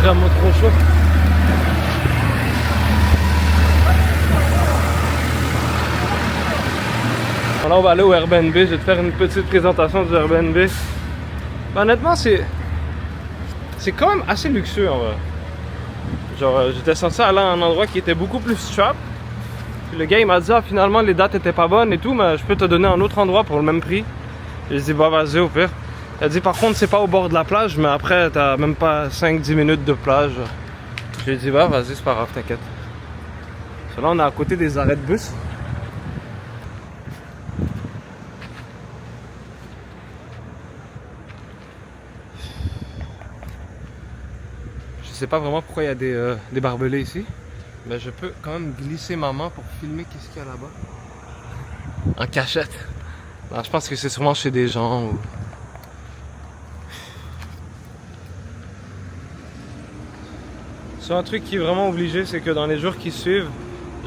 vraiment trop chaud. Alors on va aller au Airbnb, je vais te faire une petite présentation du Airbnb. Ben, honnêtement, c'est quand même assez luxueux en vrai. Genre, j'étais censé aller à un endroit qui était beaucoup plus strap. Puis le gars il m'a dit, ah, finalement les dates étaient pas bonnes et tout, mais je peux te donner un autre endroit pour le même prix. J'ai dit, bah vas-y au pire. Il a dit, par contre, c'est pas au bord de la plage, mais après, t'as même pas 5-10 minutes de plage. J'ai dit, bah vas-y, c'est pas grave, t'inquiète. Là, on est à côté des arrêts de bus. Je sais pas vraiment pourquoi il y a des barbelés ici. Mais je peux quand même glisser ma main pour filmer qu'est-ce qu'il y a là-bas. En cachette. Non, je pense que c'est sûrement chez des gens ou... C'est un truc qui est vraiment obligé, c'est que dans les jours qui suivent,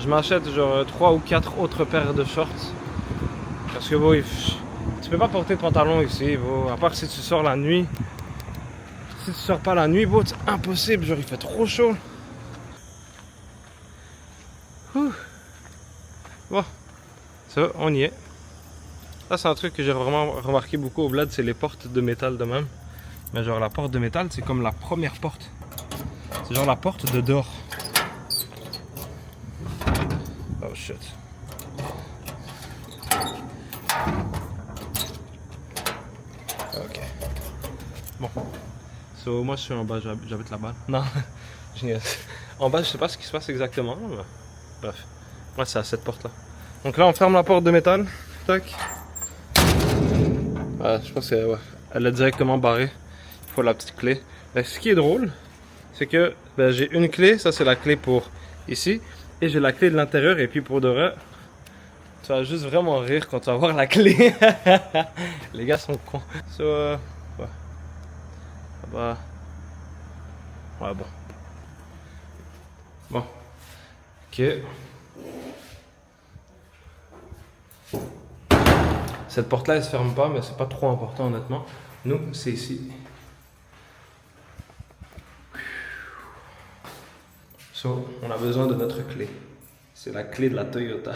je m'achète genre 3 ou 4 autres paires de shorts. Parce que bon, tu peux pas porter de pantalon ici, bon, à part si tu sors la nuit. Si tu sors pas la nuit, bon, c'est impossible, genre il fait trop chaud. Ouh. Bon, ça va, on y est. Ça c'est un truc que j'ai vraiment remarqué beaucoup au bled, c'est les portes de métal de même. Mais genre la porte de métal, c'est comme la première porte. C'est genre la porte de dehors. Oh shit. Ok. Bon. So, moi je suis en bas, j'habite là-bas. Non, je niaise. En bas, je sais pas ce qui se passe exactement. Mais... Bref. Moi c'est à cette porte-là. Donc là, on ferme la porte de métal. Tac. Je pense que ouais, elle est directement barrée. Il faut la petite clé. Mais ce qui est drôle, c'est que j'ai une clé, ça c'est la clé pour ici, et j'ai la clé de l'intérieur, et puis pour de vrai, tu vas juste vraiment rire quand tu vas voir la clé. Les gars sont cons. So, ouais. Bah. Ouais, bon. Bon. Ok. Cette porte-là, elle se ferme pas, mais c'est pas trop important honnêtement. Nous, c'est ici. So, on a besoin de notre clé. C'est la clé de la Toyota.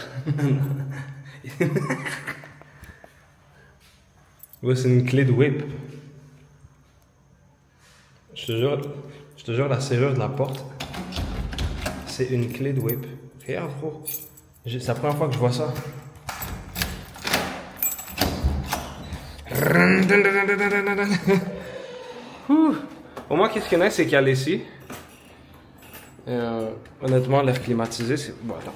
Ouais, c'est une clé de whip. Je te jure, la serrure de la porte, c'est une clé de whip. Regarde, gros. C'est la première fois que je vois ça. Au moins, qu'est-ce qu'il y en a, c'est qu'il y a l'ici. Honnêtement, l'air climatisé, c'est... Bon, attends.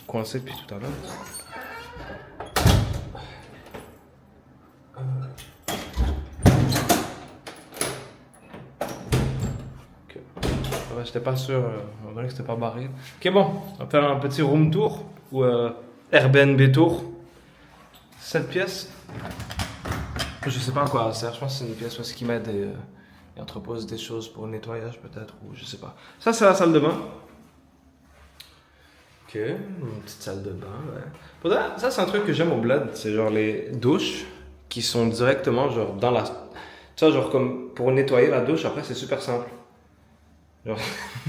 Coincé depuis tout à l'heure. Okay. Ouais, j'étais pas sûr, on dirait que c'était pas barré. Ok, bon, on va faire un petit room tour, ou Airbnb tour. Cette pièce, je sais pas à quoi elle sert, je pense que c'est une pièce parce qu'il met des... Il entrepose des choses pour le nettoyage peut-être, ou je sais pas. Ça c'est la salle de bain. Ok, une petite salle de bain, ouais. Ça c'est un truc que j'aime au bled, c'est genre les douches qui sont directement genre dans la... Tu vois, genre comme pour nettoyer la douche, après c'est super simple. Genre,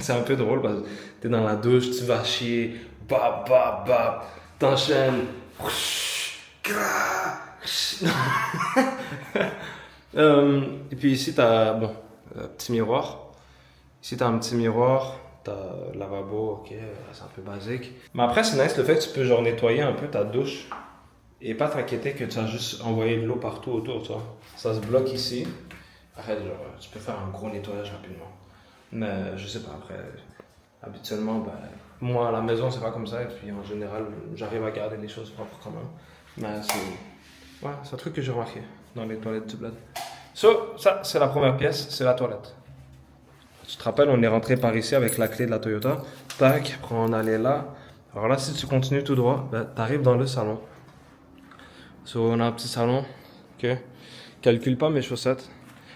c'est un peu drôle parce que t'es dans la douche, tu vas chier, bap, bap, bap, t'enchaînes. Et puis ici t'as bon, un petit miroir. Ici t'as un petit miroir, t'as lavabo, ok, c'est un peu basique. Mais après c'est nice le fait que tu peux genre nettoyer un peu ta douche et pas t'inquiéter que tu as juste envoyé de l'eau partout autour, tu vois. Ça se bloque ici. Arrête, genre tu peux faire un gros nettoyage rapidement. Mais je sais pas, après habituellement moi à la maison c'est pas comme ça et puis en général j'arrive à garder les choses propres quand même. Mais c'est un truc que j'ai remarqué dans les toilettes du bled. So, ça, c'est la première pièce, c'est la toilette. Tu te rappelles, on est rentré par ici avec la clé de la Toyota. Tac, après on allait là. Alors là, si tu continues tout droit, tu arrives dans le salon. So, on a un petit salon. Ok. Calcule pas mes chaussettes.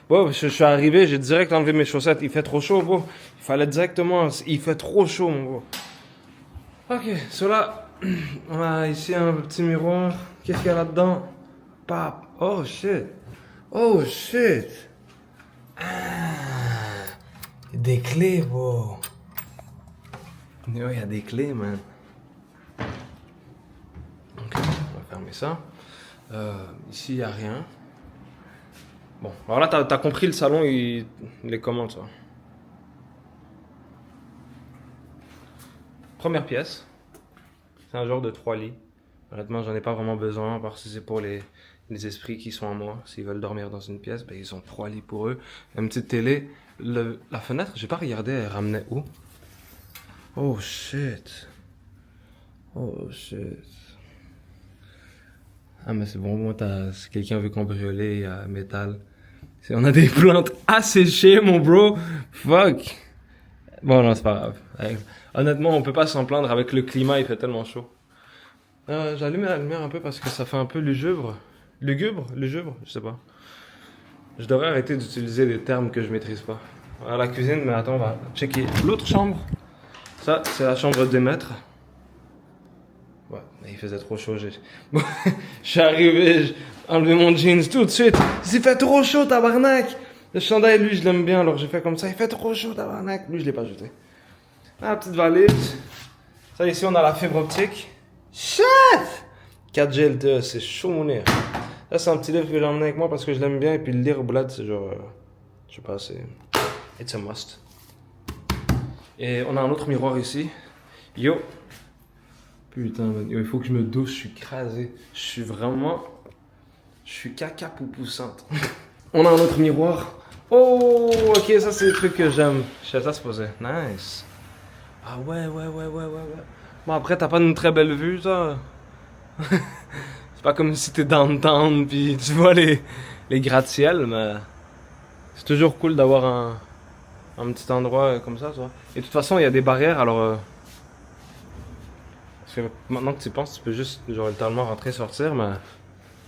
Bon, je suis arrivé, j'ai direct enlevé mes chaussettes. Il fait trop chaud, bro. Il fallait directement. Il fait trop chaud, mon bro. Ok, so là, on a ici un petit miroir. Qu'est-ce qu'il y a là-dedans? Pap. Oh shit. Oh shit. Ah. Des clés, bro. Il y a des clés, man. Ok, on va fermer ça. Ici, il n'y a rien. Bon, alors là, t'as compris, le salon, il est comment, ça? Première pièce. C'est un genre de 3 lits. Honnêtement, j'en ai pas vraiment besoin parce que c'est pour les esprits qui sont en moi. S'ils veulent dormir dans une pièce, ben, ils ont 3 lits pour eux. Une petite télé. La fenêtre, j'ai pas regardé, elle ramenait où? Oh shit. Oh shit. Ah, mais c'est bon, moi, si quelqu'un veut cambrioler, il y a métal. On a des plantes asséchées, mon bro. Fuck. Bon, non, c'est pas grave. Honnêtement, on peut pas s'en plaindre avec le climat, il fait tellement chaud. J'allume la lumière un peu parce que ça fait un peu lugubre. Lugubre? Lugubre? Je sais pas. Je devrais arrêter d'utiliser des termes que je maîtrise pas. À la cuisine, mais attends, on va checker l'autre chambre. Ça, c'est la chambre des maîtres. Ouais, mais il faisait trop chaud. Je suis arrivé, j'ai enlevé mon jeans tout de suite. Il fait trop chaud, tabarnak! Le chandail, lui, je l'aime bien, alors j'ai fait comme ça. Il fait trop chaud, tabarnak. Lui, je l'ai pas jeté. Ah, petite valise. Ça, ici, on a la fibre optique. Shit! 4G LTE, c'est chaud, mon nez. Ça, c'est un petit livre que j'ai emmené avec moi parce que je l'aime bien. Et puis, le lire au bled, c'est genre. Je sais pas, c'est. It's a must. Et on a un autre miroir ici. Yo! Putain, yo, il faut que je me douche, je suis crasé. Je suis caca poupoussante. On a un autre miroir. Oh, ok, ça c'est le truc que j'aime. Je sais ça se posait. Nice. Ah ouais. Bon, après, t'as pas une très belle vue, ça. C'est pas comme si t'es downtown, puis tu vois les gratte-ciel, mais c'est toujours cool d'avoir un petit endroit comme ça, tu vois. Et de toute façon, il y a des barrières, alors. Parce que maintenant que tu y penses, tu peux juste, genre, littéralement rentrer, sortir, mais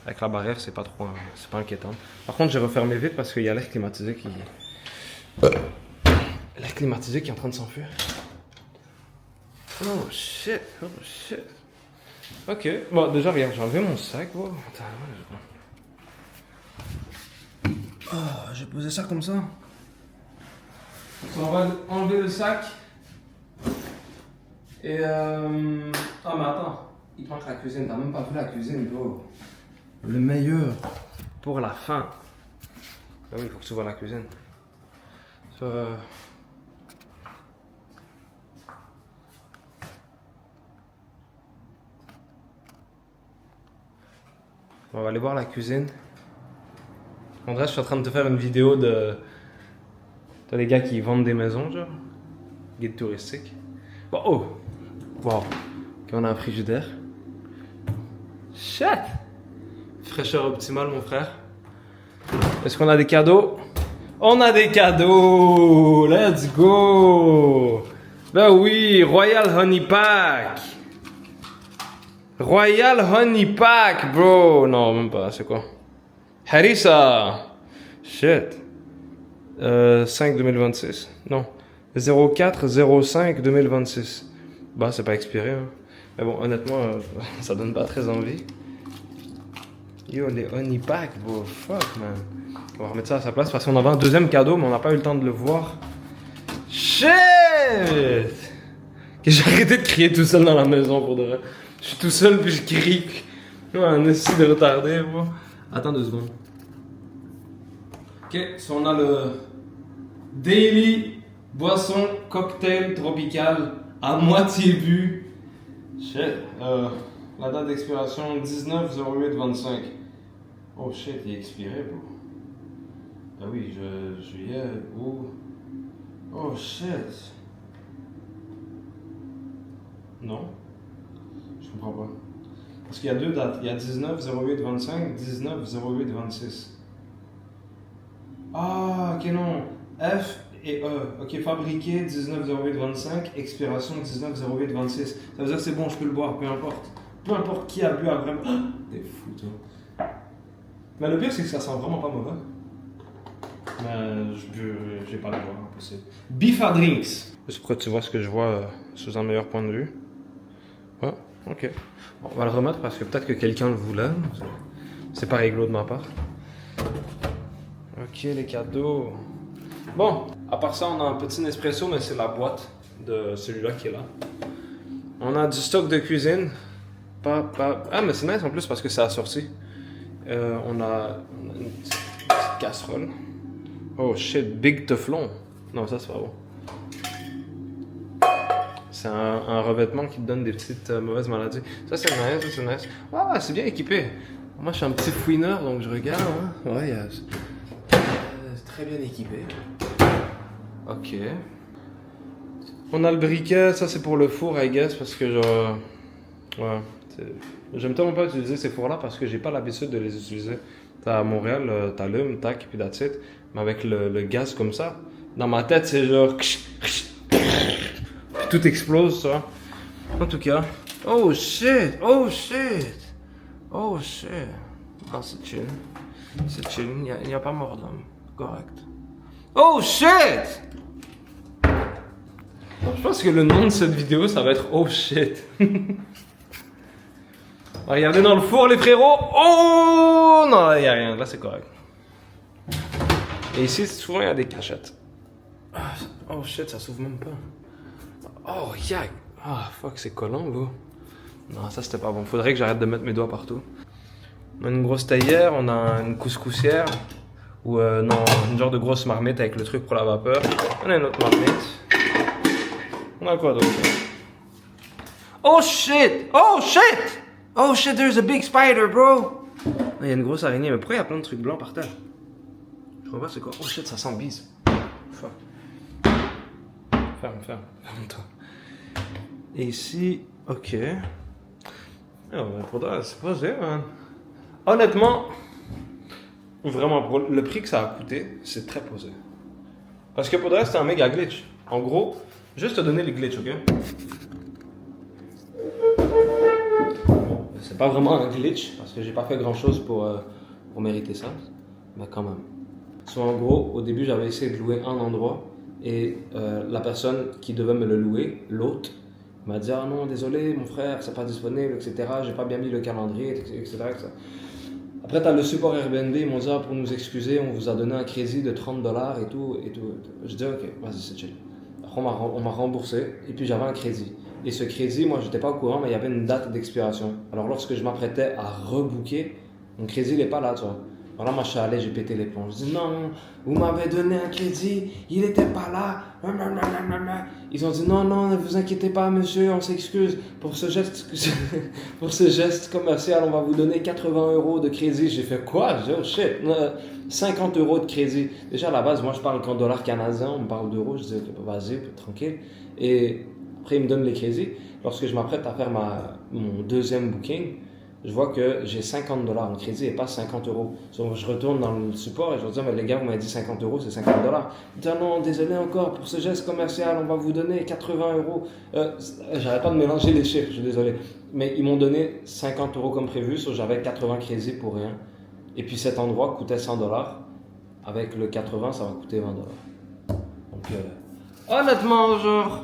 avec la barrière, c'est pas trop, c'est pas inquiétant. Par contre, j'ai refermé vite parce qu'il y a l'air climatisé qui. L'air climatisé qui est en train de s'enfuir. Oh shit. Ok, bon, déjà, regarde, j'ai enlevé mon sac, oh. J'ai posé ça comme ça. On va enlever le sac. Et Ah, mais attends, il te manque la cuisine, t'as même pas vu la cuisine, bro. Le meilleur pour la fin. Ah oui, il faut que tu vois la cuisine. On va aller voir la cuisine. André, je suis en train de te faire une vidéo de. T'as des gars qui vendent des maisons, genre. Guide touristique. Bon, oh! Wow! Ok, on a un frigidaire. Shit! Fraîcheur optimale, mon frère. Est-ce qu'on a des cadeaux? On a des cadeaux! Let's go! Ben oui, Royal Honey Pack! Royal Honey Pack, bro! Non, même pas, c'est quoi? Harissa! Shit! 5 2026. Non. 04 05 2026. Bah, c'est pas expiré, hein. Mais bon, honnêtement, ça donne pas très envie. Yo, les Honey Pack, bro. Fuck, man. On va remettre ça à sa place parce qu'on avait un deuxième cadeau, mais on n'a pas eu le temps de le voir. Shit! Que j'ai arrêté de crier tout seul dans la maison pour de vrai. Je suis tout seul puis je crie. Un essaie de retarder, bro. Attends 2 secondes. Ok, si on a le Daily Boisson Cocktail Tropical à moitié bu. Shit. La date d'expiration 19/08/25. Oh shit, il est expiré, bro. Ah oui, juillet, août. Oh shit. Non. Je comprends pas. Parce qu'il y a 2 dates. Il y a 19/08/25, 19/08/26. Ah, ok, non. F et E. Ok, fabriqué 19/08/25, expiration 19/08/26. Ça veut dire que c'est bon, je peux le boire, peu importe. Peu importe qui a bu après. Ah, t'es fou, toi. Mais le pire, c'est que ça sent vraiment pas mauvais. Mais j'ai pas le droit, impossible. Beef à drinks. Juste pour que tu vois ce que je vois sous un meilleur point de vue. Ah, ok. Bon, on va le remettre parce que peut-être que quelqu'un le voulait. C'est pas réglo de ma part. Ok, les cadeaux. Bon, à part ça, on a un petit Nespresso, mais c'est la boîte de celui-là qui est là. On a du stock de cuisine. Ah, mais c'est nice en plus parce que c'est assorti. On a une petite casserole. Oh shit, Big Teflon. Non, ça c'est pas bon. C'est un revêtement qui te donne des petites mauvaises maladies. Ça c'est nice, ça c'est nice. Ah, c'est bien équipé. Moi je suis un petit fouineur donc je regarde. Hein. Ouais, c'est très bien équipé. Ok. On a le briquet, ça c'est pour le four, I guess, parce que genre. Ouais. J'aime tellement pas utiliser ces fours-là parce que j'ai pas l'habitude de les utiliser. À Montréal, t'allumes, tac, puis that's it. Mais avec le gaz comme ça, dans ma tête c'est genre. Puis tout explose, ça. En tout cas. Oh shit! Oh shit! Oh shit! Ah, c'est chill. C'est chill, il n'y a pas mort d'homme. Correct. Oh shit! Je pense que le nom de cette vidéo, ça va être Oh shit. Regardez dans le four, les frérots. Oh non, il n'y a rien. Là, c'est correct. Et ici, souvent, il y a des cachettes. Oh shit, ça s'ouvre même pas. Oh, yeah. Ah, fuck, c'est collant, bro. Non, ça, c'était pas bon. Faudrait que j'arrête de mettre mes doigts partout. On a une grosse théière, on a une couscoussière. Ou non, une genre de grosse marmite avec le truc pour la vapeur. On a une autre marmite. On a quoi d'autre? Oh shit! Oh shit! Oh shit, there's a big spider, bro! Il y a une grosse araignée, mais pourquoi il y a plein de trucs blancs par terre? Je comprends pas c'est quoi. Oh shit, ça sent bise. Fuck. Ferme-toi. Et ici, ok. Oh, pour toi, c'est posé, man. Honnêtement, vraiment, pour le prix que ça a coûté, c'est très posé. Parce que pour le reste, c'est un méga glitch. En gros, juste te donner les glitches, ok? C'est pas vraiment un glitch, parce que j'ai pas fait grand chose pour mériter ça. Mais quand même. So, en gros, au début, j'avais essayé de louer un endroit. Et la personne qui devait me le louer, l'hôte, m'a dit « Ah non, désolé, mon frère, c'est pas disponible, etc. J'ai pas bien mis le calendrier, etc. Après, tu as le support Airbnb, ils m'ont dit ah, pour nous excuser, on vous a donné un crédit de $30 et tout. Je dis ok, vas-y, c'est chill. Après, on m'a remboursé et puis j'avais un crédit. Et ce crédit, moi, j'étais pas au courant, mais il y avait une date d'expiration. Alors, lorsque je m'apprêtais à rebooker, mon crédit n'est pas là, tu vois. Alors là, moi, je suis allé, j'ai pété les plombs. Je dis non, vous m'avez donné un crédit, il n'était pas là. Ils ont dit non, ne vous inquiétez pas, monsieur, on s'excuse. Pour ce geste commercial, on va vous donner 80 € de crédit. J'ai fait quoi? J'ai dit oh shit, 50 € de crédit. Déjà, à la base, moi, je parle qu'en dollars canadiens, on me parle d'euros. Je dis vas-y, tranquille. Et après, ils me donnent les crédits. Lorsque je m'apprête à faire mon deuxième booking, je vois que j'ai 50 $ en crédit et pas 50 €. Donc, je retourne dans le support et je leur dis, mais les gars, vous m'avez dit 50 €, c'est 50 $. Ils disent, ah non, désolé encore, pour ce geste commercial, on va vous donner 80 €. J'arrête pas de mélanger les chiffres, je suis désolé. Mais ils m'ont donné 50 € comme prévu, so j'avais 80 crédits pour rien. Et puis cet endroit coûtait 100 $. Avec le 80, ça va coûter 20 $. Donc, honnêtement, genre...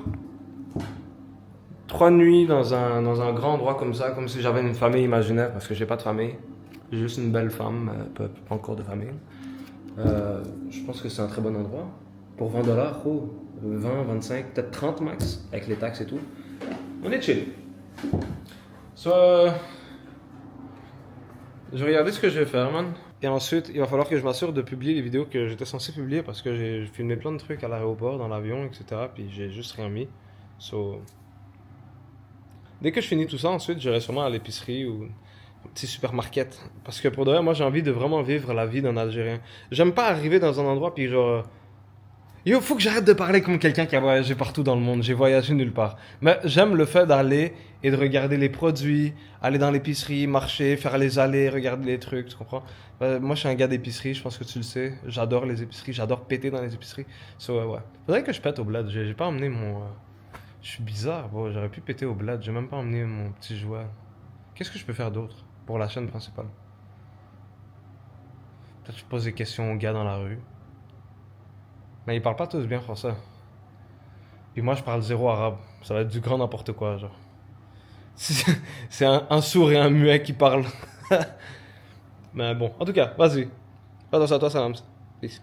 3 nuits dans un grand endroit comme ça, comme si j'avais une famille imaginaire, parce que j'ai pas de famille. J'ai juste une belle femme, pas encore de famille. Je pense que c'est un très bon endroit. Pour 20 $, 20, 25, peut-être 30 max, avec les taxes et tout. On est chill. Je vais regarder ce que je vais faire, man. Et ensuite, il va falloir que je m'assure de publier les vidéos que j'étais censé publier, parce que j'ai filmé plein de trucs à l'aéroport, dans l'avion, etc. Puis j'ai juste rien mis. Dès que je finis tout ça, ensuite, j'irai sûrement à l'épicerie ou un petit supermarket. Parce que pour de vrai, moi, j'ai envie de vraiment vivre la vie d'un Algérien. J'aime pas arriver dans un endroit puis genre... Yo, faut que j'arrête de parler comme quelqu'un qui a voyagé partout dans le monde. J'ai voyagé nulle part. Mais j'aime le fait d'aller et de regarder les produits, aller dans l'épicerie, marcher, faire les allées, regarder les trucs, tu comprends? Moi, je suis un gars d'épicerie, je pense que tu le sais. J'adore les épiceries, j'adore péter dans les épiceries. Ouais. Faudrait que je pète au bled. J'ai pas emmené mon... Je suis bizarre, bro. J'aurais pu péter au bled. J'ai même pas emmené mon petit jouet. Qu'est-ce que je peux faire d'autre pour la chaîne principale? Peut-être que je pose des questions aux gars dans la rue. Mais ils parlent pas tous bien français. Puis moi, je parle zéro arabe. Ça va être du grand n'importe quoi, genre. C'est un sourd et un muet qui parlent. Mais bon, en tout cas, vas-y. Fais attention à toi, Salams. Peace.